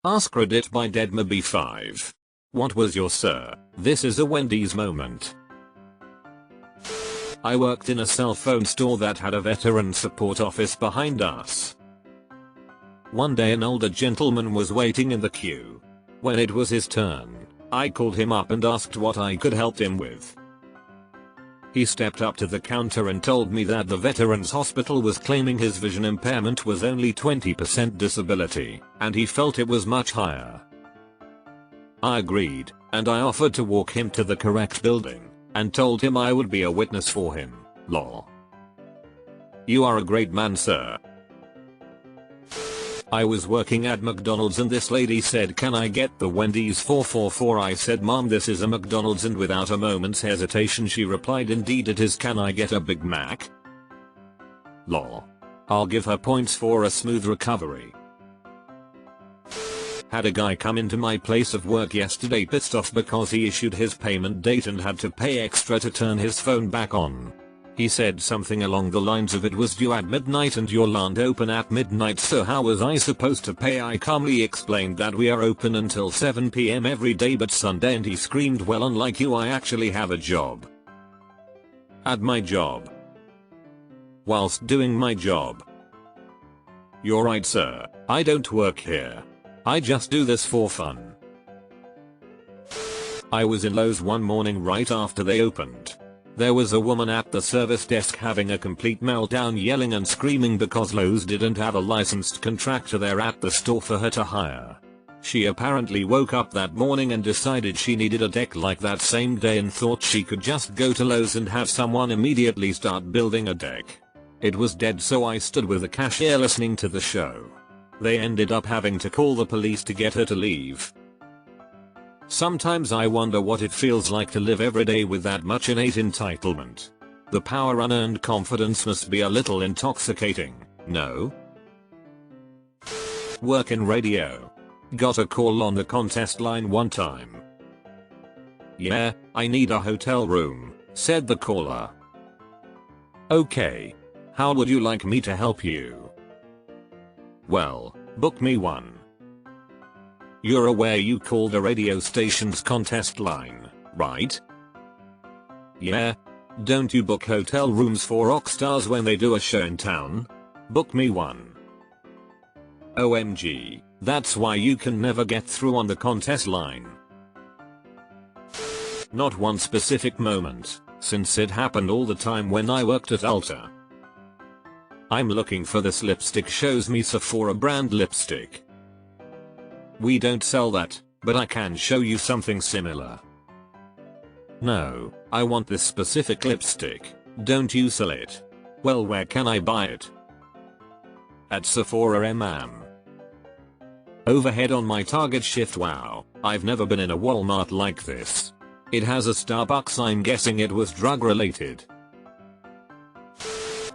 Ask Reddit by deadmabe5. What was your sir? This is a Wendy's moment. I worked in a cell phone store that had a veteran support office behind us. One day an older gentleman was waiting in the queue. When it was his turn, I called him up and asked what I could help him with. He stepped up to the counter and told me that the veterans hospital was claiming his vision impairment was only 20% disability, and he felt it was much higher. I agreed, and I offered to walk him to the correct building, and told him I would be a witness for him. Lol. You are a great man, sir. I was working at McDonald's and this lady said, "Can I get the Wendy's 444?" I said, "Mom, this is a McDonald's," and without a moment's hesitation she replied, "Indeed it is. Can I get a Big Mac?" Lol. I'll give her points for a smooth recovery. Had a guy come into my place of work yesterday pissed off because he issued his payment date and had to pay extra to turn his phone back on. He said something along the lines of, "It was due at midnight and your aren't open at midnight, so how was I supposed to pay?" I calmly explained that we are open until 7 PM every day but Sunday, and he screamed, "Well, unlike you, I actually have a job." At my job. Whilst doing my job. You're right, sir. I don't work here. I just do this for fun. I was in Lowe's one morning right after they opened. There was a woman at the service desk having a complete meltdown, yelling and screaming because Lowe's didn't have a licensed contractor there at the store for her to hire. She apparently woke up that morning and decided she needed a deck like that same day and thought she could just go to Lowe's and have someone immediately start building a deck. It was dead, so I stood with the cashier listening to the show. They ended up having to call the police to get her to leave. Sometimes I wonder what it feels like to live every day with that much innate entitlement. The power unearned confidence must be a little intoxicating, no? Work in radio. Got a call on the contest line one time. "Yeah, I need a hotel room," said the caller. "Okay. How would you like me to help you?" "Well, book me one." You're aware you called a radio station's contest line, right? "Yeah. Don't you book hotel rooms for rock stars when they do a show in town? Book me one." OMG, that's why you can never get through on the contest line. Not one specific moment, since it happened all the time when I worked at Ulta. I'm looking for this lipstick, shows me Sephora brand lipstick. "We don't sell that, but I can show you something similar." "No, I want this specific lipstick. Don't you sell it?" "Well, where can I buy it?" "At Sephora, ma'am." Overhead on my Target shift. Wow, I've never been in a Walmart like this. It has a Starbucks, I'm guessing it was drug related.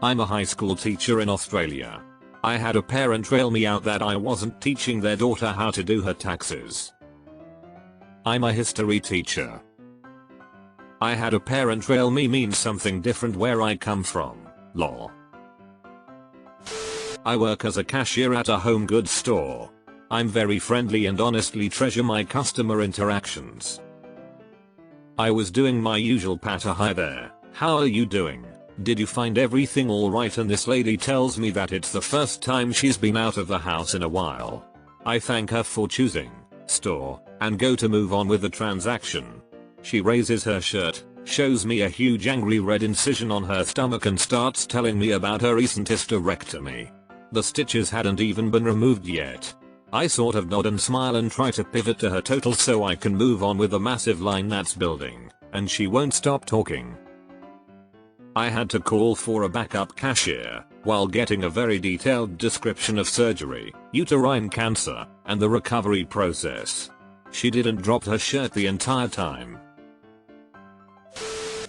I'm a high school teacher in Australia. I had a parent rail me out that I wasn't teaching their daughter how to do her taxes. I'm a history teacher. I had a parent rail me means something different where I come from, lol. I work as a cashier at a home goods store. I'm very friendly and honestly treasure my customer interactions. I was doing my usual patter, "Hi there, how are you doing? Did you find everything alright?" and this lady tells me that it's the first time she's been out of the house in a while. I thank her for choosing store and go to move on with the transaction. She raises her shirt, shows me a huge angry red incision on her stomach and starts telling me about her recent hysterectomy. The stitches hadn't even been removed yet. I sort of nod and smile and try to pivot to her total so I can move on with the massive line that's building, and she won't stop talking. I had to call for a backup cashier while getting a very detailed description of surgery, uterine cancer, and the recovery process. She didn't drop her shirt the entire time.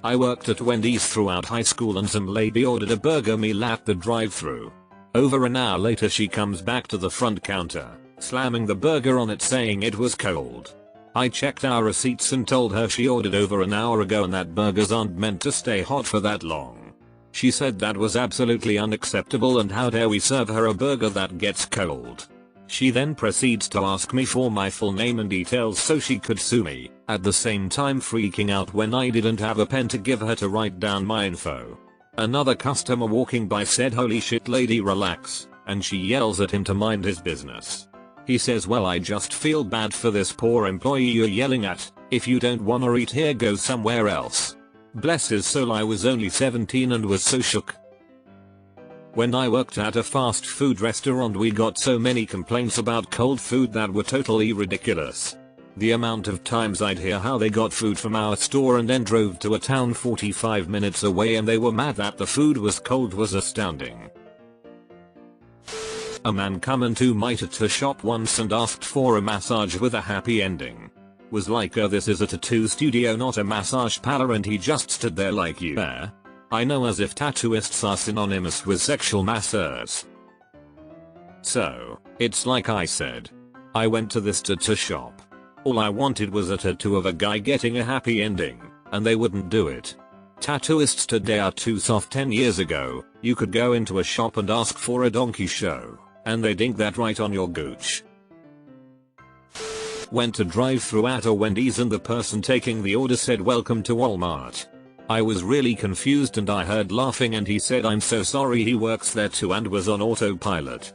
I worked at Wendy's throughout high school and some lady ordered a burger meal at the drive-thru. Over an hour later she comes back to the front counter, slamming the burger on it saying it was cold. I checked our receipts and told her she ordered over an hour ago and that burgers aren't meant to stay hot for that long. She said that was absolutely unacceptable and how dare we serve her a burger that gets cold. She then proceeds to ask me for my full name and details so she could sue me, at the same time freaking out when I didn't have a pen to give her to write down my info. Another customer walking by said, "Holy shit lady, relax," and she yells at him to mind his business. He says, "Well, I just feel bad for this poor employee you're yelling at. If you don't wanna eat here, go somewhere else." Bless his soul, I was only 17 and was so shook. When I worked at a fast food restaurant, we got so many complaints about cold food that were totally ridiculous. The amount of times I'd hear how they got food from our store and then drove to a town 45 minutes away and they were mad that the food was cold was astounding. A man come into my tattoo shop once and asked for a massage with a happy ending. Was like, this is a tattoo studio, not a massage parlor, and he just stood there like, "You there?" I know, as if tattooists are synonymous with sexual masseurs. So, it's like I said. I went to this tattoo shop. All I wanted was a tattoo of a guy getting a happy ending, and they wouldn't do it. Tattooists today are too soft. 10 years ago, you could go into a shop and ask for a donkey show, and they'd ink that right on your gooch. Went to drive-thru at a Wendy's and the person taking the order said, "Welcome to Walmart." I was really confused and I heard laughing and he said, "I'm so sorry, he works there too," and was on autopilot.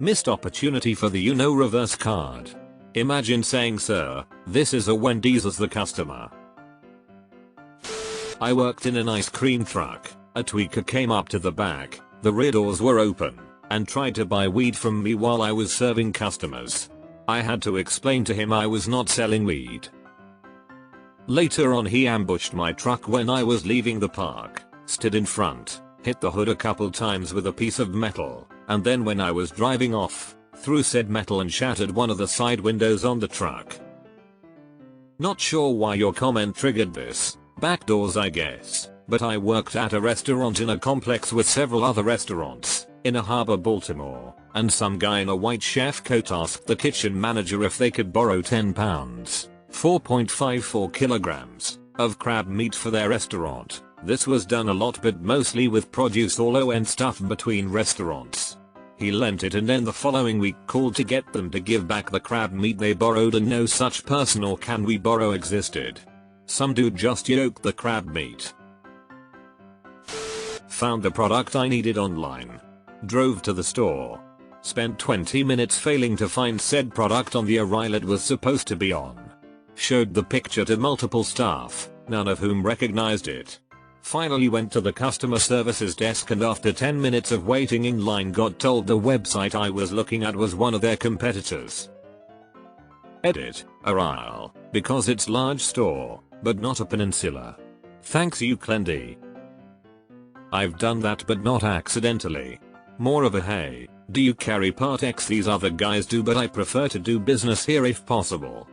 Missed opportunity for the reverse card. Imagine saying, "Sir, this is a Wendy's," as the customer. I worked in an ice cream truck. A tweaker came up to the back, the rear doors were open, and tried to buy weed from me while I was serving customers. I had to explain to him I was not selling weed. Later on, he ambushed my truck when I was leaving the park, stood in front, hit the hood a couple times with a piece of metal, and then when I was driving off, threw said metal and shattered one of the side windows on the truck. Not sure why your comment triggered this. Backdoors, I guess, but I worked at a restaurant in a complex with several other restaurants in a harbor, Baltimore, and some guy in a white chef coat asked the kitchen manager if they could borrow 10 pounds, 4.54 kilograms, of crab meat for their restaurant. This was done a lot, but mostly with produce all and stuff between restaurants. He lent it and then the following week called to get them to give back the crab meat they borrowed, and no such person or can we borrow existed. Some dude just yoked the crab meat. Found the product I needed online. Drove to the store. Spent 20 minutes failing to find said product on the aisle it was supposed to be on. Showed the picture to multiple staff, none of whom recognized it. Finally went to the customer services desk and after 10 minutes of waiting in line got told the website I was looking at was one of their competitors. Edit, a aisle, because it's large store, but not a peninsula. Thanks you Clendy. I've done that but not accidentally. More of a hey, do you carry part X? These other guys do, but I prefer to do business here if possible.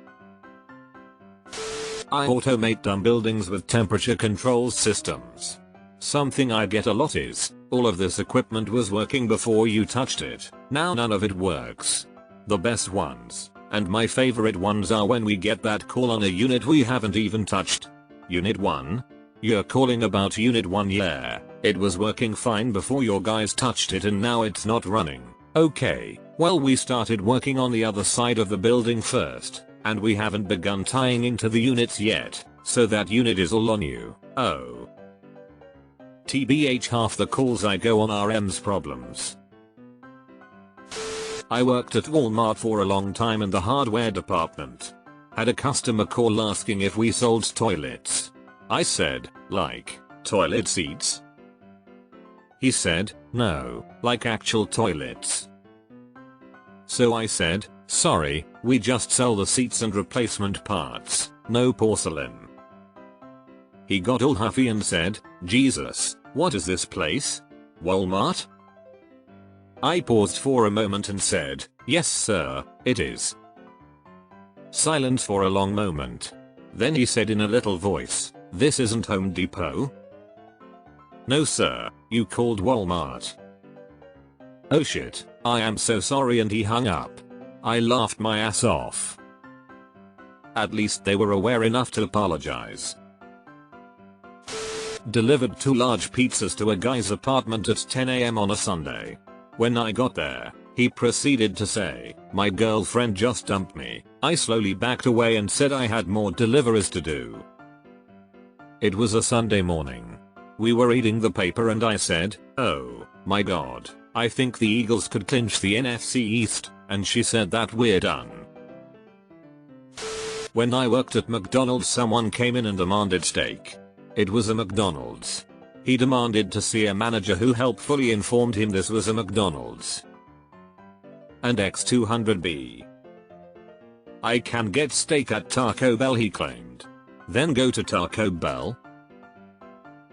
I automate dumb buildings with temperature control systems. Something I get a lot is, all of this equipment was working before you touched it, now none of it works. The best ones, and my favorite ones, are when we get that call on a unit we haven't even touched. Unit 1? You're calling about Unit 1? Yeah, it was working fine before your guys touched it and now it's not running. Okay, well we started working on the other side of the building first, and we haven't begun tying into the units yet, so that unit is all on you. Oh. TBH, half the calls I go on are M's problems. I worked at Walmart for a long time in the hardware department. Had a customer call asking if we sold toilets. I said, like, toilet seats? He said, no, like actual toilets. So I said, sorry, we just sell the seats and replacement parts, no porcelain. He got all huffy and said, Jesus, what is this place? Walmart? I paused for a moment and said, yes sir, it is. Silence for a long moment. Then he said in a little voice, this isn't Home Depot? No sir, you called Walmart. Oh shit, I am so sorry, and he hung up. I laughed my ass off. At least they were aware enough to apologize. Delivered 2 large pizzas to a guy's apartment at 10 AM on a Sunday. When I got there, He proceeded to say, "My girlfriend just dumped me." I slowly backed away and said I had more deliveries to do. It was a Sunday morning. We were reading the paper and I said, "Oh my god, I think the Eagles could clinch the NFC East," and she said that we're done. When I worked at McDonald's, someone came in and demanded steak. It was a McDonald's. He demanded to see a manager who helpfully informed him this was a McDonald's. And X200B. "I can get steak at Taco Bell," he claimed. "Then go to Taco Bell?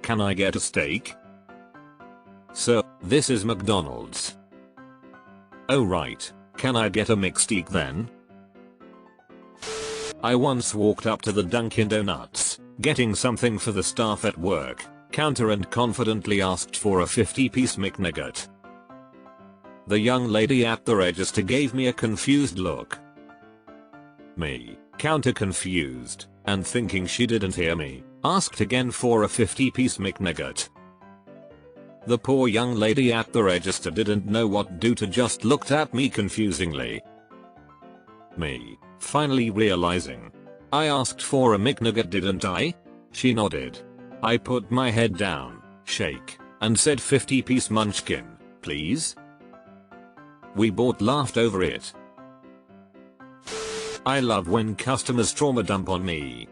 Can I get a steak?" "Sir, this is McDonald's." "Oh right, can I get a McSteak then?" I once walked up to the Dunkin' Donuts, getting something for the staff at work, counter, and confidently asked for a 50-piece McNugget. The young lady at the register gave me a confused look. Me, counter confused, and thinking she didn't hear me, asked again for a 50-piece McNugget. The poor young lady at the register didn't know what to do, just looked at me confusingly. Me, finally realizing. "I asked for a McNugget, didn't I?" She nodded. I put my head down, shake, and said 50-piece munchkin, please. We both laughed over it. I love when customers trauma dump on me.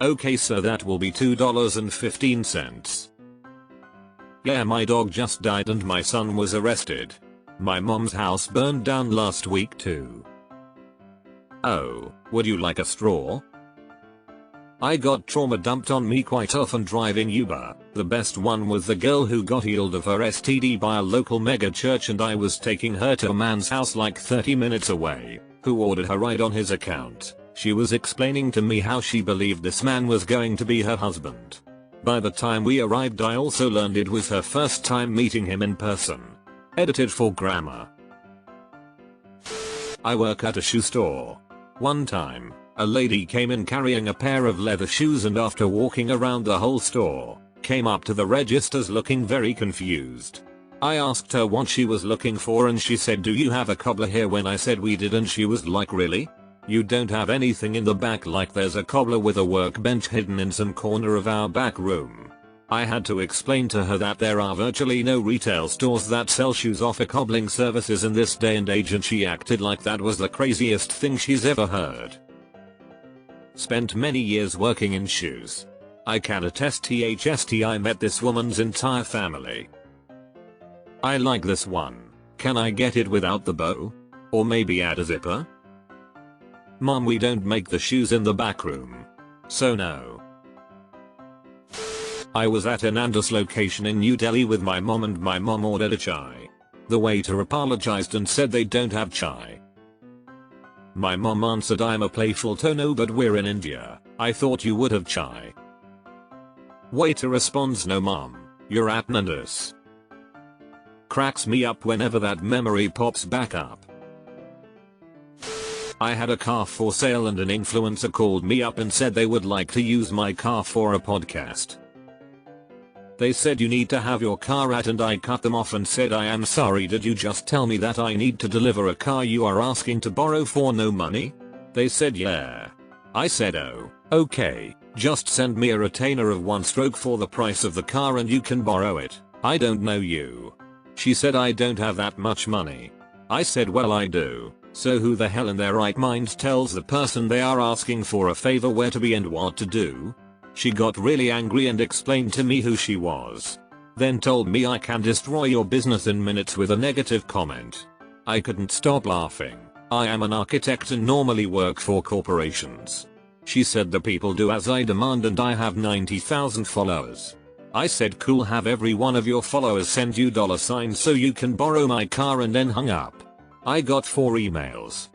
"Okay sir, that will be $2.15. Yeah, my dog just died and my son was arrested. My mom's house burned down last week too. Oh, would you like a straw?" I got trauma dumped on me quite often driving Uber. The best one was the girl who got healed of her STD by a local mega church, and I was taking her to a man's house like 30 minutes away, who ordered her ride on his account. She was explaining to me how she believed this man was going to be her husband. By the time we arrived, I also learned it was her first time meeting him in person. Edited for grammar. I work at a shoe store. One time, a lady came in carrying a pair of leather shoes, and after walking around the whole store, came up to the registers looking very confused. I asked her what she was looking for and she said, "Do you have a cobbler here?" When I said we did, and she was like, "Really? You don't have anything in the back?" Like there's a cobbler with a workbench hidden in some corner of our back room. I had to explain to her that there are virtually no retail stores that sell shoes offer cobbling services in this day and age, and she acted like that was the craziest thing she's ever heard. Spent many years working in shoes. I can attest I met this woman's entire family. I like this one. Can I get it without the bow? Or maybe add a zipper? Mom, we don't make the shoes in the back room. So no. I was at an Andus location in New Delhi with my mom, and my mom ordered a chai. The waiter apologized and said they don't have chai. My mom answered, "I'm a playful tone, no, but we're in India. I thought you would have chai." Waiter responds, "No mom, you're at Andus." Cracks me up whenever that memory pops back up. I had a car for sale and an influencer called me up and said they would like to use my car for a podcast. They said, "You need to have your car at," and I cut them off and said, "I am sorry, did you just tell me that I need to deliver a car you are asking to borrow for no money?" They said, "Yeah." I said, "Oh, okay, just send me a retainer of 1 stroke for the price of the car and you can borrow it. I don't know you." She said, "I don't have that much money." I said, "Well, I do. So who the hell in their right mind tells the person they are asking for a favor where to be and what to do?" She got really angry and explained to me who she was. Then told me I can destroy your business in minutes with a negative comment. I couldn't stop laughing. I am an architect and normally work for corporations. She said, "The people do as I demand and I have 90,000 followers." I said, "Cool, have every one of your followers send you $signs so you can borrow my car," and then hung up. I got 4 emails.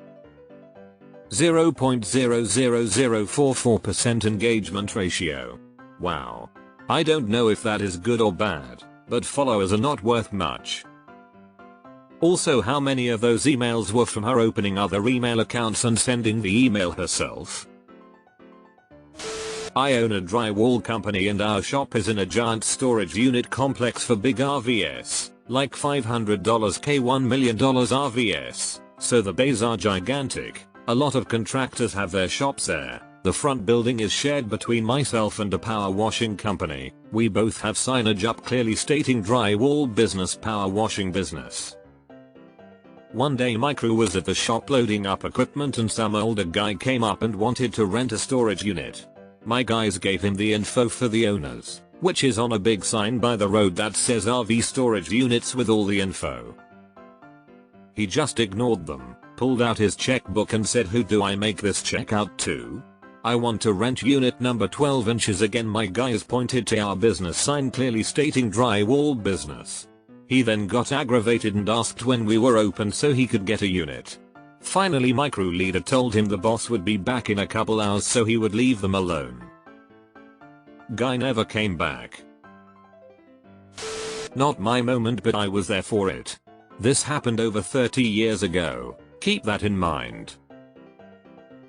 0.00044% engagement ratio. Wow. I don't know if that is good or bad, but followers are not worth much. Also, how many of those emails were from her opening other email accounts and sending the email herself? I own a drywall company and our shop is in a giant storage unit complex for big RVs. Like $500 k $1 million RVS, so the bays are gigantic. A lot of contractors have their shops there. The front building is shared between myself and a power washing company. We both have signage up clearly stating drywall business, power washing business. One day my crew was at the shop loading up equipment and some older guy came up and wanted to rent a storage unit. My guys gave him the info for the owners, which is on a big sign by the road that says RV storage units with all the info. He just ignored them, pulled out his checkbook and said, "Who do I make this check out to? I want to rent unit number 12 inches." Again my guys pointed to our business sign clearly stating drywall business. He then got aggravated and asked when we were open so he could get a unit. Finally my crew leader told him the boss would be back in a couple hours so he would leave them alone. Guy never came back. Not my moment, but I was there for it. This happened over 30 years ago. Keep that in mind.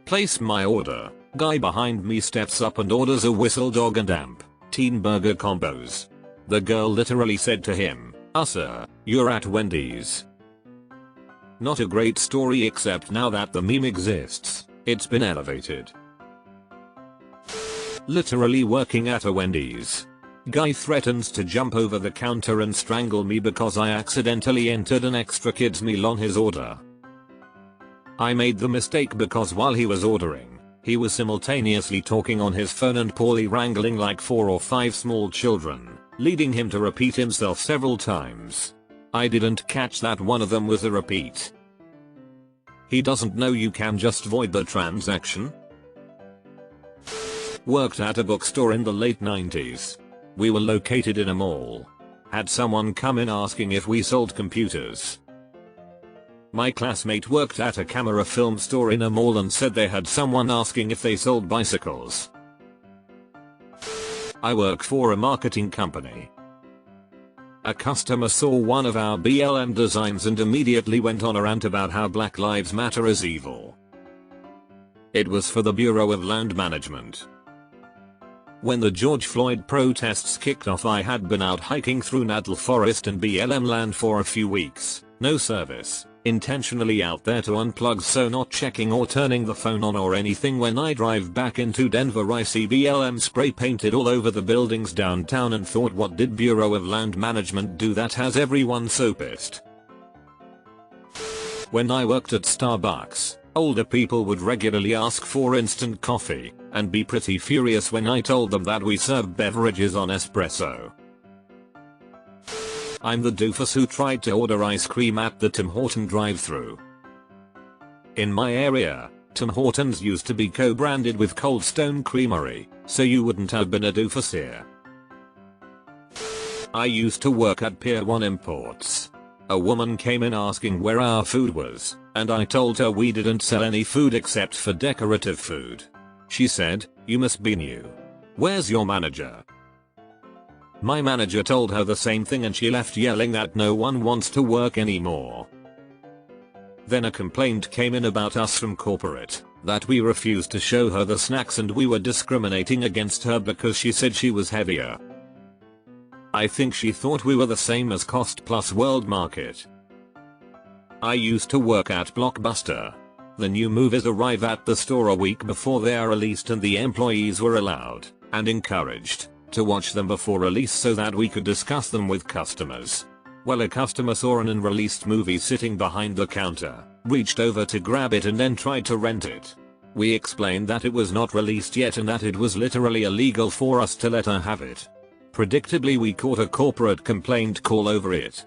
Place my order. Guy behind me steps up and orders a whistle dog and amp teen burger combos. The girl literally said to him, sir, you're at Wendy's." Not a great story, except now that the meme exists, it's been elevated. Literally working at a Wendy's. Guy threatens to jump over the counter and strangle me because I accidentally entered an extra kid's meal on his order. I made the mistake because while he was ordering, he was simultaneously talking on his phone and poorly wrangling like 4 or 5 small children, leading him to repeat himself several times. I didn't catch that one of them was a repeat. He doesn't know you can just void the transaction. Worked at a bookstore in the late 90s. We were located in a mall. Had someone come in asking if we sold computers. My classmate worked at a camera film store in a mall and said they had someone asking if they sold bicycles. I work for a marketing company. A customer saw one of our BLM designs and immediately went on a rant about how Black Lives Matter is evil. It was for the Bureau of Land Management. When the George Floyd protests kicked off, I had been out hiking through Natal Forest and BLM land for a few weeks, no service, intentionally out there to unplug, so not checking or turning the phone on or anything. When I drive back into Denver I see BLM spray painted all over the buildings downtown and thought, what did Bureau of Land Management do that has everyone so pissed? When I worked at Starbucks, older people would regularly ask for instant coffee and be pretty furious when I told them that we serve beverages on espresso. I'm the doofus who tried to order ice cream at the Tim Horton drive-thru. In my area, Tim Hortons used to be co-branded with Cold Stone Creamery, so you wouldn't have been a doofus here. I used to work at Pier 1 Imports. A woman came in asking where our food was, and I told her we didn't sell any food except for decorative food. She said, "You must be new. Where's your manager?" My manager told her the same thing and she left yelling that no one wants to work anymore. Then a complaint came in about us from corporate, that we refused to show her the snacks and we were discriminating against her because she said she was heavier. I think she thought we were the same as Cost Plus World Market. I used to work at Blockbuster. The new movies arrive at the store a week before they are released and the employees were allowed, and encouraged, to watch them before release so that we could discuss them with customers. Well, a customer saw an unreleased movie sitting behind the counter, reached over to grab it and then tried to rent it. We explained that it was not released yet and that it was literally illegal for us to let her have it. Predictably, we caught a corporate complaint call over it.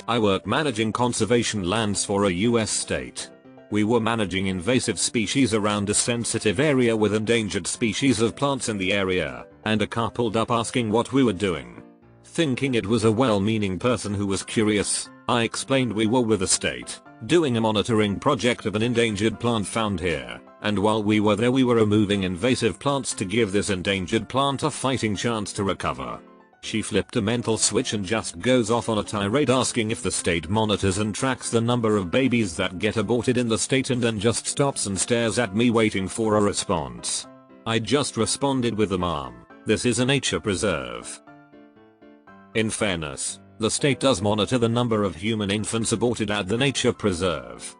I work managing conservation lands for a US state. We were managing invasive species around a sensitive area with endangered species of plants in the area, and a car pulled up asking what we were doing. Thinking it was a well-meaning person who was curious, I explained we were with the state, doing a monitoring project of an endangered plant found here, and while we were there we were removing invasive plants to give this endangered plant a fighting chance to recover. She flipped a mental switch and just goes off on a tirade asking if the state monitors and tracks the number of babies that get aborted in the state, and then just stops and stares at me waiting for a response. I just responded with the "Mom, this is a nature preserve." In fairness, the state does monitor the number of human infants aborted at the nature preserve.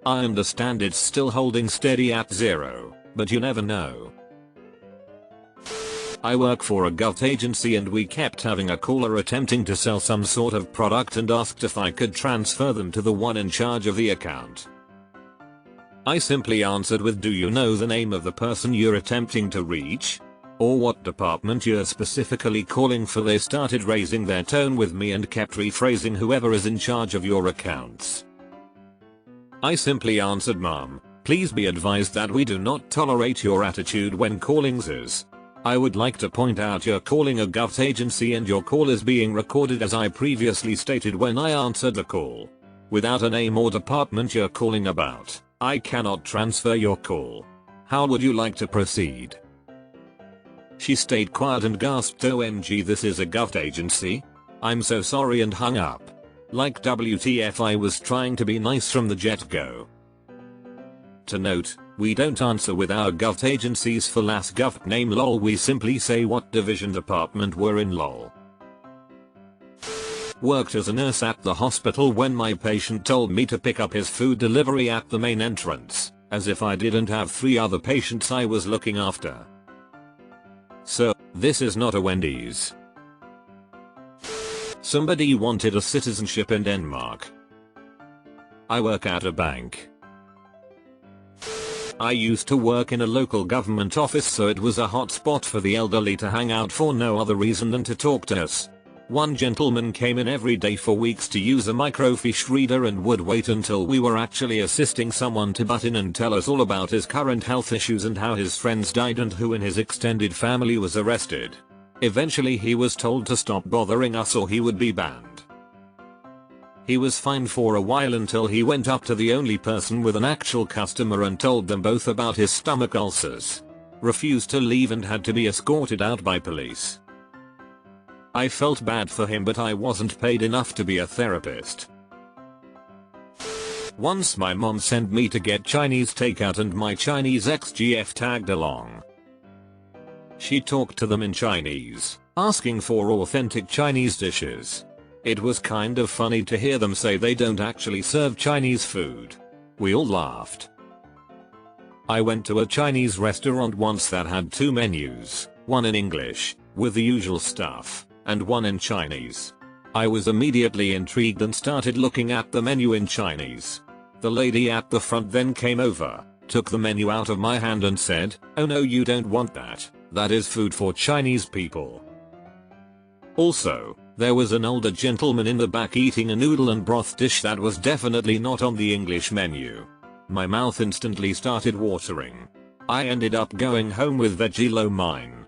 I understand it's still holding steady at 0, but you never know. I work for a gov agency and we kept having a caller attempting to sell some sort of product and asked if I could transfer them to the one in charge of the account. I simply answered with, do you know the name of the person you're attempting to reach? Or what department you're specifically calling for? They started raising their tone with me and kept rephrasing whoever is in charge of your accounts. I simply answered, ma'am, please be advised that we do not tolerate your attitude when calling Zs. I would like to point out you're calling a gov agency and your call is being recorded as I previously stated when I answered the call. Without a name or department you're calling about, I cannot transfer your call. How would you like to proceed? She stayed quiet and gasped, OMG, this is a gov agency? I'm so sorry, and hung up. Like WTF, I was trying to be nice from the get-go. To note, we don't answer with our gov agencies for last gov name lol, we simply say what division department we're in lol. Worked as a nurse at the hospital when my patient told me to pick up his food delivery at the main entrance, as if I didn't have 3 other patients I was looking after. So, this is not a Wendy's. Somebody wanted a citizenship in Denmark. I work at a bank. I used to work in a local government office, so it was a hot spot for the elderly to hang out for no other reason than to talk to us. One gentleman came in every day for weeks to use a microfiche reader and would wait until we were actually assisting someone to butt in and tell us all about his current health issues and how his friends died and who in his extended family was arrested. Eventually he was told to stop bothering us or he would be banned. He was fine for a while until he went up to the only person with an actual customer and told them both about his stomach ulcers. Refused to leave and had to be escorted out by police. I felt bad for him, but I wasn't paid enough to be a therapist. Once my mom sent me to get Chinese takeout and my Chinese ex-GF tagged along. She talked to them in Chinese, asking for authentic Chinese dishes. It was kind of funny to hear them say they don't actually serve Chinese food. We all laughed. I went to a Chinese restaurant once that had 2 menus, one in English, with the usual stuff, and one in Chinese. I was immediately intrigued and started looking at the menu in Chinese. The lady at the front then came over, took the menu out of my hand and said, "Oh no, you don't want that. That is food for Chinese people." Also, there was an older gentleman in the back eating a noodle and broth dish that was definitely not on the English menu. My mouth instantly started watering. I ended up going home with veggie lo mein.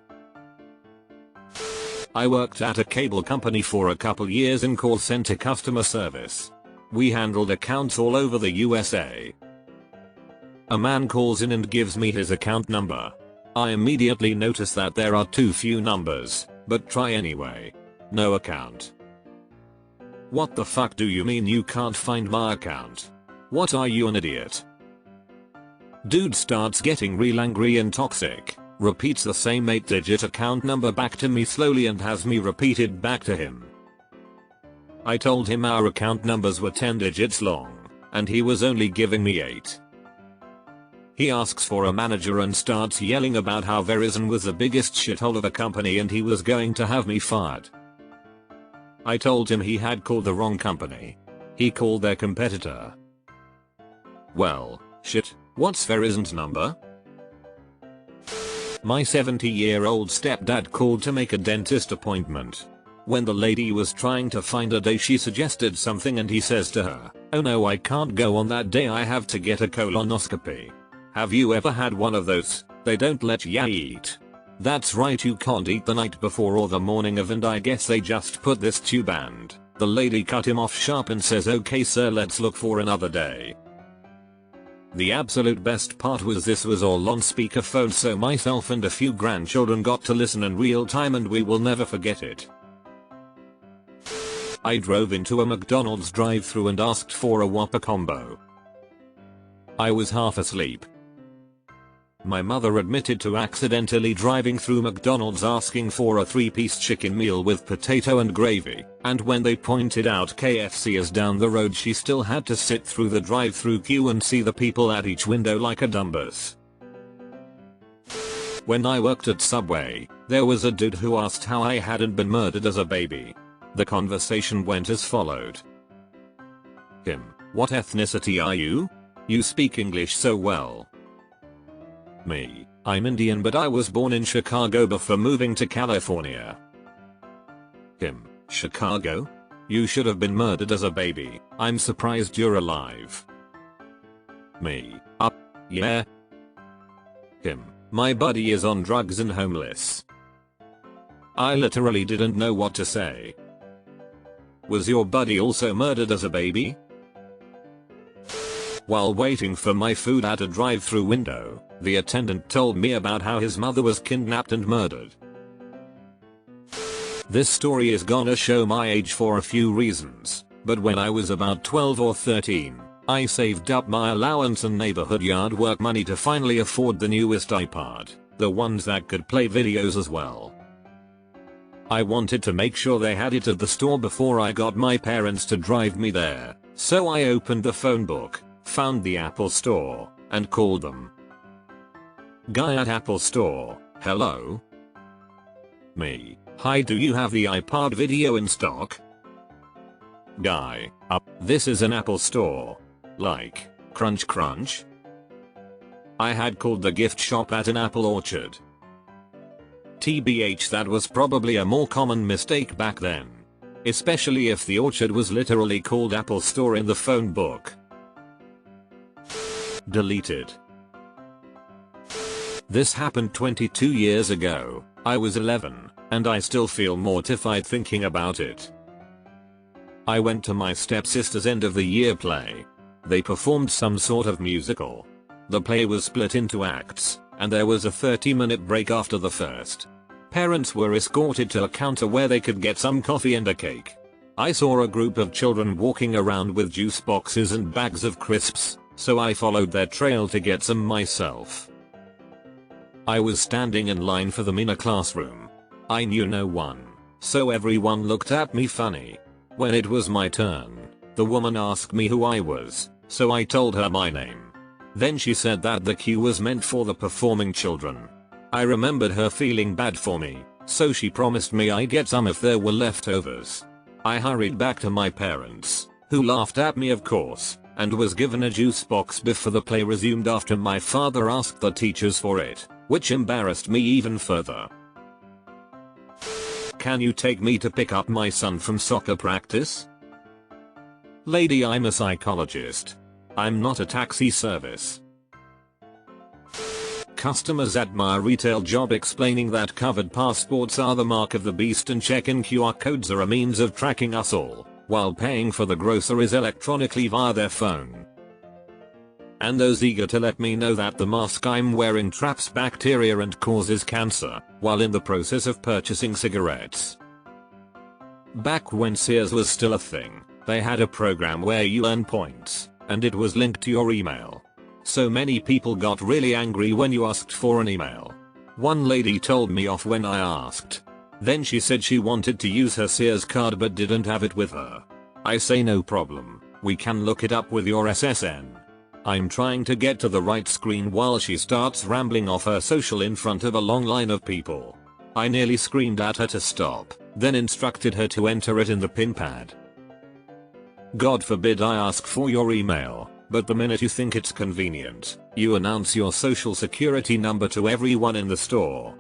I worked at a cable company for a couple years in call center customer service. We handled accounts all over the USA. A man calls in and gives me his account number. I immediately notice that there are too few numbers, but try anyway. No account. What the fuck do you mean you can't find my account? What, are you an idiot? Dude starts getting real angry and toxic. Repeats the same 8-digit account number back to me slowly and has me repeat it back to him. I told him our account numbers were 10 digits long, and he was only giving me 8. He asks for a manager and starts yelling about how Verizon was the biggest shithole of a company and he was going to have me fired. I told him he had called the wrong company. He called their competitor. Well, shit, what's Verizon's number? My 70-year-old stepdad called to make a dentist appointment. When the lady was trying to find a day, she suggested something and he says to her, "Oh no, I can't go on that day, I have to get a colonoscopy." Have you ever had one of those? They don't let ya eat. That's right, you can't eat the night before or the morning of, and I guess they just put this tube and the lady cut him off sharp and says, "Okay sir, let's look for another day." The absolute best part was this was all on speakerphone, so myself and a few grandchildren got to listen in real time and we will never forget it. I drove into a McDonald's drive-thru and asked for a Whopper combo. I was half asleep. My mother admitted to accidentally driving through McDonald's asking for a 3-piece chicken meal with potato and gravy, and when they pointed out KFC is down the road she still had to sit through the drive-through queue and see the people at each window like a dumbass. When I worked at Subway, there was a dude who asked how I hadn't been murdered as a baby. The conversation went as followed. Him, what ethnicity are you? You speak English so well. Me, I'm Indian but I was born in Chicago before moving to California. Him, Chicago? You should have been murdered as a baby. I'm surprised you're alive. Me, yeah. Him, my buddy is on drugs and homeless. I literally didn't know what to say. Was your buddy also murdered as a baby? While waiting for my food at a drive-through window, the attendant told me about how his mother was kidnapped and murdered. This story is gonna show my age for a few reasons, but when I was about 12 or 13, I saved up my allowance and neighborhood yard work money to finally afford the newest iPod, the ones that could play videos as well. I wanted to make sure they had it at the store before I got my parents to drive me there, so I opened the phone book, found the Apple Store, and called them. Guy at Apple Store, hello? Me, hi, do you have the iPod video in stock? Guy, this is an Apple Store. Like, crunch crunch? I had called the gift shop at an apple orchard. TBH, that was probably a more common mistake back then. Especially if the orchard was literally called Apple Store in the phone book. Deleted. This happened 22 years ago. I was 11, and I still feel mortified thinking about it. I went to my stepsister's end of the year play. They performed some sort of musical. The play was split into acts, and there was a 30-minute break after the first. Parents were escorted to a counter where they could get some coffee and a cake. I saw a group of children walking around with juice boxes and bags of crisps, so I followed their trail to get some myself. I was standing in line for them in a classroom. I knew no one, so everyone looked at me funny. When it was my turn, the woman asked me who I was, so I told her my name. Then she said that the queue was meant for the performing children. I remembered her feeling bad for me, so she promised me I'd get some if there were leftovers. I hurried back to my parents, who laughed at me of course, and was given a juice box before the play resumed after my father asked the teachers for it, which embarrassed me even further. Can you take me to pick up my son from soccer practice? Lady, I'm a psychologist. I'm not a taxi service. Customers at my retail job explaining that covered passports are the mark of the beast and check-in QR codes are a means of tracking us all, while paying for the groceries electronically via their phone. And those eager to let me know that the mask I'm wearing traps bacteria and causes cancer, while in the process of purchasing cigarettes. Back when Sears was still a thing, they had a program where you earn points, and it was linked to your email. So many people got really angry when you asked for an email. One lady told me off when I asked. Then she said she wanted to use her Sears card but didn't have it with her. I say no problem, we can look it up with your SSN. I'm trying to get to the right screen while she starts rambling off her social in front of a long line of people. I nearly screamed at her to stop, then instructed her to enter it in the pin pad. God forbid I ask for your email, but the minute you think it's convenient, you announce your social security number to everyone in the store.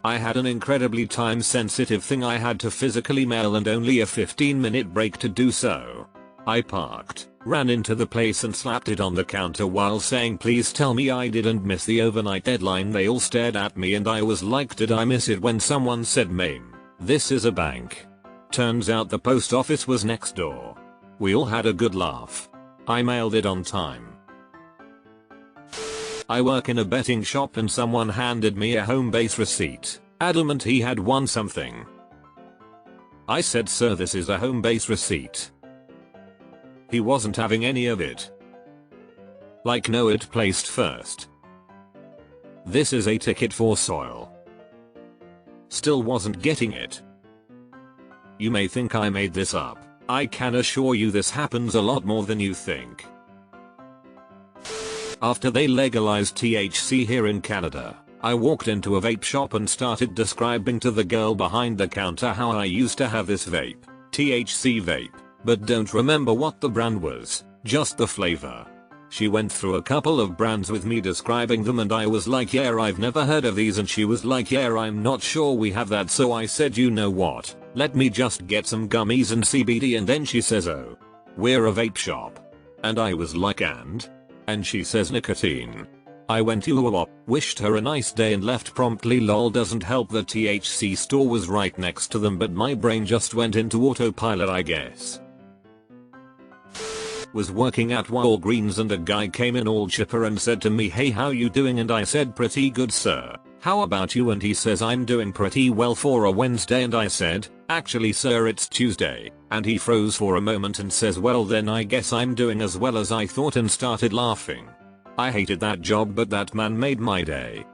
I had an incredibly time-sensitive thing I had to physically mail and only a 15-minute break to do so. I parked, ran into the place and slapped it on the counter while saying please tell me I didn't miss the overnight deadline. They all stared at me and I was like, did I miss it? When someone said, ma'am, this is a bank. Turns out the post office was next door. We all had a good laugh. I mailed it on time. I work in a betting shop and someone handed me a home base receipt, adamant he had won something. I said, sir, this is a home base receipt. He wasn't having any of it. Like no, it placed first. This is a ticket for soil. Still wasn't getting it. You may think I made this up. I can assure you this happens a lot more than you think. After they legalized THC here in Canada, I walked into a vape shop and started describing to the girl behind the counter how I used to have this vape, THC vape, but don't remember what the brand was, just the flavor. She went through a couple of brands with me describing them and I was like, yeah, I've never heard of these, and she was like, yeah, I'm not sure we have that. So I said, you know what, let me just get some gummies and CBD, and then she says, oh, we're a vape shop. And I was like, and she says nicotine. I went to wished her a nice day and left promptly. Lol, doesn't help the THC store was right next to them, but my brain just went into autopilot, I guess. Was working at Walgreens and a guy came in all chipper and said to me, hey, how you doing? And I said, pretty good, sir. How about you? And he says, I'm doing pretty well for a Wednesday. And I said, actually sir, it's Tuesday. And he froze for a moment and says, well then I guess I'm doing as well as I thought, and started laughing. I hated that job, but that man made my day.